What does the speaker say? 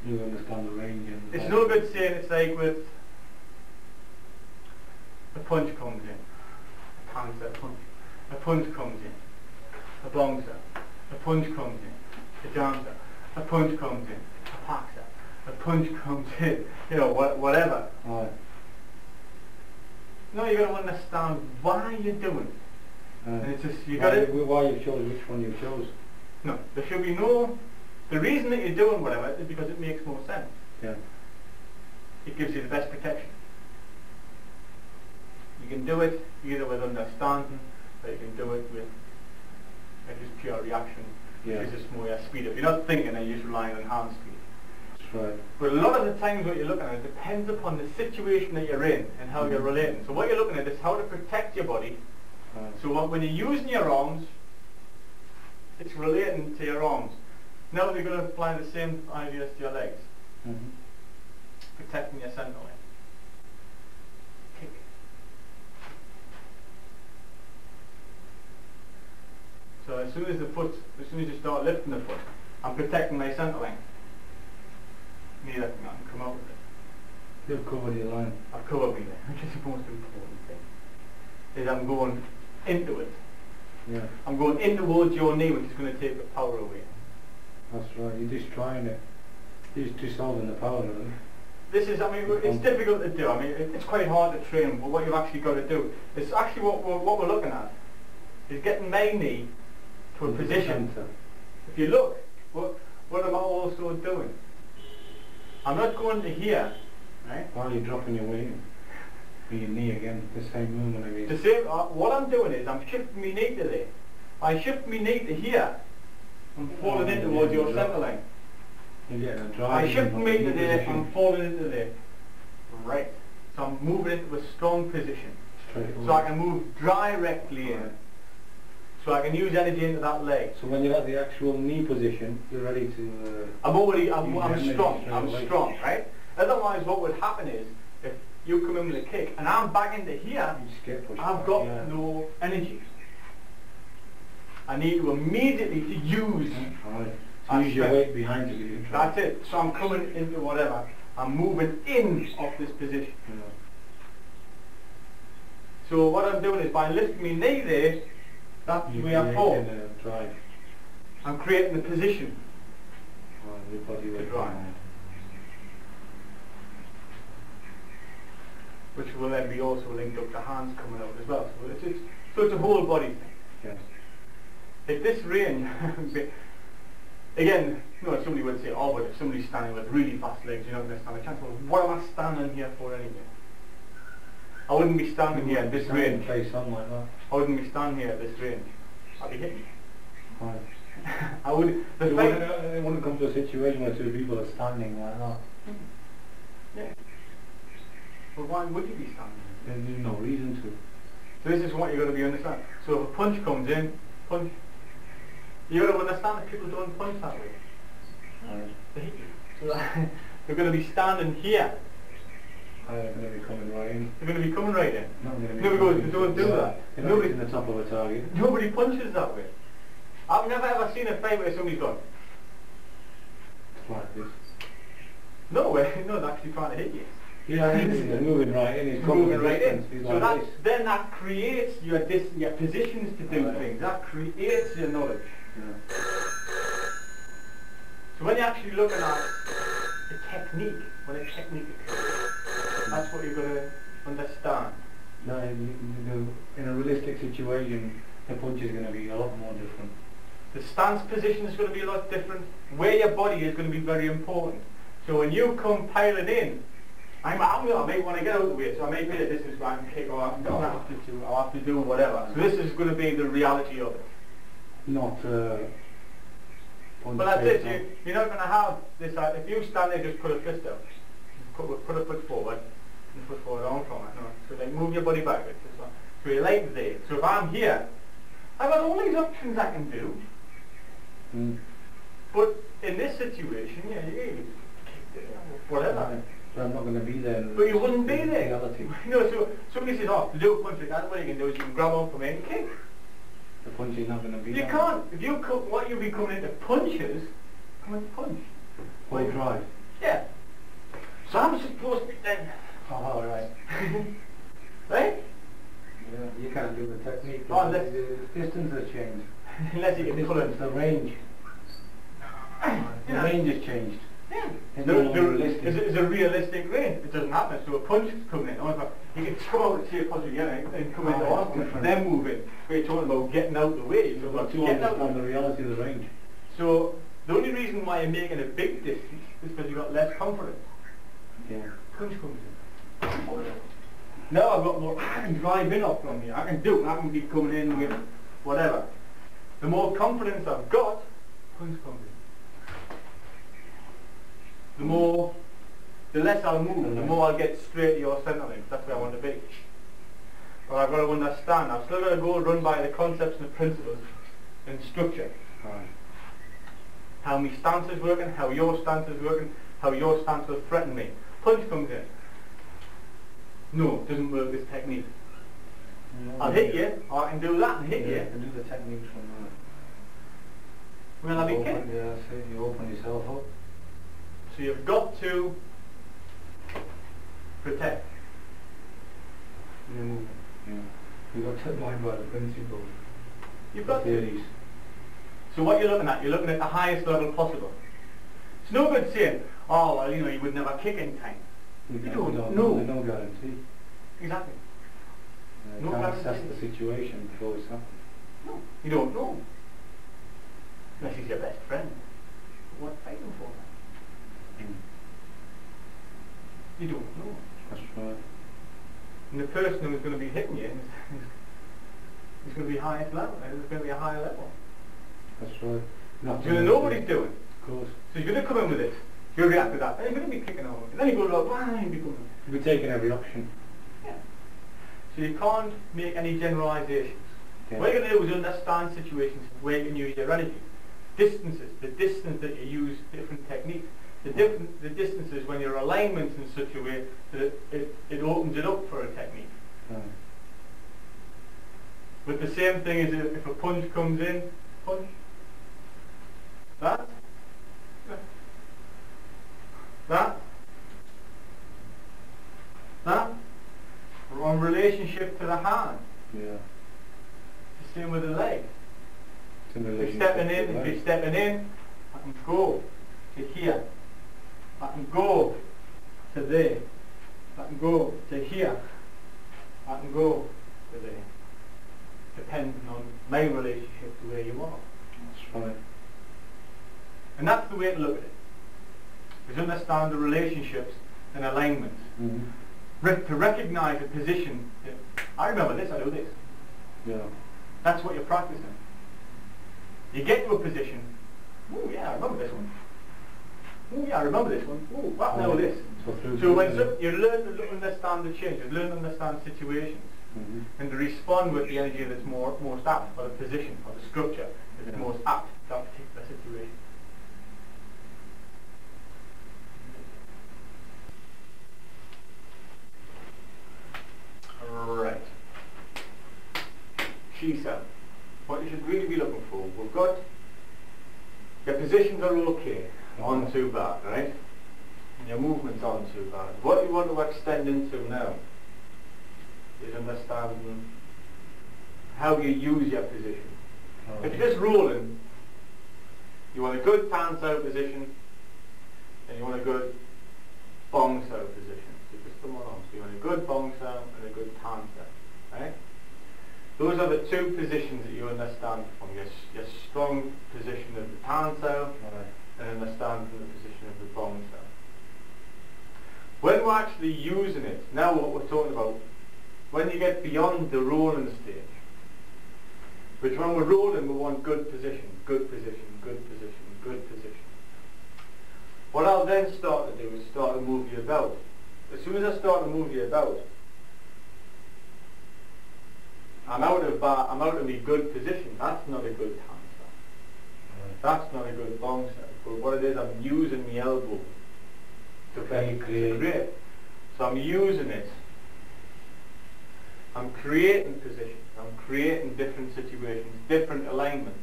You understand the range. And it's no good saying it's like with a punch comes in, a counter punch. A punch comes in, a bouncer. A punch comes in, a jamser. A punch comes in, a paxer. A punch comes in, you know, whatever. Right. No, you got to understand why you're doing it. And it's just, you got why, to... Why you chose which one you chose. No, there should be no... The reason that you're doing whatever is because it makes more sense. Yeah. It gives you the best protection. You can do it either with understanding, or you can do it with just pure reaction. Yeah. It's just more your speed. If you're not thinking, then you're just relying on hand speed. That's right. But a lot of the times what you're looking at depends upon the situation that you're in and how you're relating. So what you're looking at is how to protect your body. So when you're using your arms, it's relating to your arms. Now you're going to apply the same ideas to your legs. Protecting your centre line. Kick. So as soon as you start lifting the foot, I'm protecting my centre line. Neither can I can come out with it. You've covered your line. I've covered me there, which is the most important thing. Is I'm going into it. Yeah. I'm going in towards your knee, which is going to take the power away. That's right. You're just trying it. You're just dissolving the power of it. This is, I mean, it's difficult to do. I mean, it's quite hard to train, but what you've actually got to do is actually what we're looking at is getting my knee to a position. If you look, what am I also doing? I'm not going to here, right? While you're dropping your weight with your knee again, the same movement again. The same. What I'm doing is I'm shifting my knee to there. I shift my knee to here. I'm falling in towards your centre line. You're getting a drive. I shift my knee to there. I'm falling into there. Right. So I'm moving into a strong position. Straight away. So I can move directly in. So I can use energy into that leg. So when you're at the actual knee position, you're ready to... I'm strong, right? Otherwise what would happen is, if you come in with a kick, and I'm back into here, I've got no energy. I need to immediately use... So use your weight behind you. That's it. So I'm coming into whatever. I'm moving in off this position. Yeah. So what I'm doing is, by lifting my knee there, that's where I fall. I'm creating the position to drive. Which will then be also linked up to hands coming out as well. So it's a whole body thing. Yes. At this range, again, you know, somebody would say, oh, but if somebody's standing with really fast legs, you're not going to stand a chance. Well, what am I standing here for anyway? I wouldn't be standing here at this range. Face on like that. I wouldn't be standing here at this range. I'd be hitting. Right. I would. It wouldn't come to a situation where two people are standing like that. Yeah. But why would you be standing here? There's no reason to. So this is what you've got to be understand. So if a punch comes in, punch. You've got to understand that people don't punch that way. Right. They hit you. So they're going to be standing here. They're going to be coming right in. They're going to be coming right in. Nobody goes, don't do that. Nobody in the top of a target. Nobody punches that way. I've never ever seen a fight where somebody's gone like this. No way, no, they're actually trying to hit you. Yeah, he's moving right in. He's moving right in. So like then that creates your positions to do things. That creates your knowledge. Yeah. So when you're actually looking at the technique, when a technique occurs, that's what you've got to understand. No, in a realistic situation, the punch is going to be a lot more different. The stance position is going to be a lot different. Where your body is going to be very important. So when you come piling in, I may want to get out of the way, so I may be at a distance where I can kick, or I'll have to do whatever. So this is going to be the reality of it. Not but that's it, you're not going to have this, if you stand there, just put a fist out. Put a foot forward, and foot forward on from it. No. So like move your body backwards. So you're like there. So if I'm here, I've got all these options I can do. But in this situation, yeah, you kick it, whatever. But I'm not going to be there. But you wouldn't be there. Reality. You know, so somebody says, oh, to do a punch like that, what you can do is you can grab on from any kick. The punch is not going to be You there. can't. If you what you'll be coming into punches, come into punch. Or drive. Yeah, So I'm supposed to be then. Oh, right. Right? Yeah, you can't do the technique. Oh, unless The distance has changed. unless you can pull it. The range. The range has changed. Yeah. It's no longer realistic. It's a realistic range. It doesn't happen. So a punch is coming in. You can come out and see a punch again and come into hospital and then move in. We're talking about getting out the way. You're talking about to getting out understand the reality of the range. So the only reason why you're making a big distance is because you've got less confidence. Yeah. Punch comes in. Now I've got more, I can drive in off from here. I can do it. I can be coming in with whatever. The more confidence I've got, punch comes in. The less I'll move, the more I'll get straight to your centre line. That's where I want to be. But I've got to understand. I've still got to go run by the concepts and the principles and structure. Right. How my stance is working, how your stance is working, how your stance will threaten me. Punch comes in. No, it doesn't work this technique. Yeah, I'll hit you, or I can do that and hit you. You can do the techniques from that. Well, I'll be kidding. Yeah, see, you open yourself up. So you've got to protect. Yeah. You've got to mind by the principles. You've got to. theories. So what you're looking at the highest level possible. It's no good saying, oh, well, you know, you would never kick in time. You don't know. There's no guarantee. Exactly. You No can't guarantee. assess the situation before it's happened. No, you don't know. Unless he's your best friend. What fighting for? You don't know. That's right. And the person who's going to be hitting you is going to be highest level. It's going to be a higher level. That's right. He's going to know what he's doing. Of course. So he's going to come in with it. You'll react to that. And you're going to be kicking over. And then you go like, why are you becoming? We're taking every option. Yeah. So you can't make any generalizations. Yeah. What you're going to do is understand situations where you can use your energy. Distances, the distance that you use different techniques. The distances when your alignment's in such a way that it opens it up for a technique. Right. But the same thing is if a punch comes in, punch. That. Wrong relationship to the hand. Yeah. The same with the leg. It's in If relation you're stepping to in, the if you're life. stepping in, I can go to here. I can go to there. I can go to here. I can go to there. Depending on my relationship to where you are. That's right. And that's the way to look at it. Is understand the relationships and alignments. To recognise a position. I remember this, I do this. Yeah. That's what you're practicing. You get to a position, oh yeah, I remember this one. Oh yeah, I remember this one. Oh, what now this? So when you learn to understand the changes, learn to understand situations, and to respond with the energy that's most apt, or the position, or the structure that's most apt to that particular situation. Right. Tjwc. What you should really be looking for, we've got your positions are okay, on too bad, right? And your movements aren't too bad. What you want to extend into now is understanding how you use your position. If you're just rolling, you want a good tan out position, and you want a good bong out position. So just come along. So you want a good bong out and a good tan out, right? Those are the two positions that you understand from your strong position of the tan cell and understand from the position of the bong cell. When we're actually using it, now what we're talking about, when you get beyond the rolling stage, which when we're rolling we want good position, good position, good position, good position. What I'll then start to do is start to move you about. As soon as I start to move you about, I'm out of my good position. That's not a good hand cell. That's not a good bong cell. But what it is, I'm using my elbow to create. So I'm using it. I'm creating positions. I'm creating different situations, different alignments.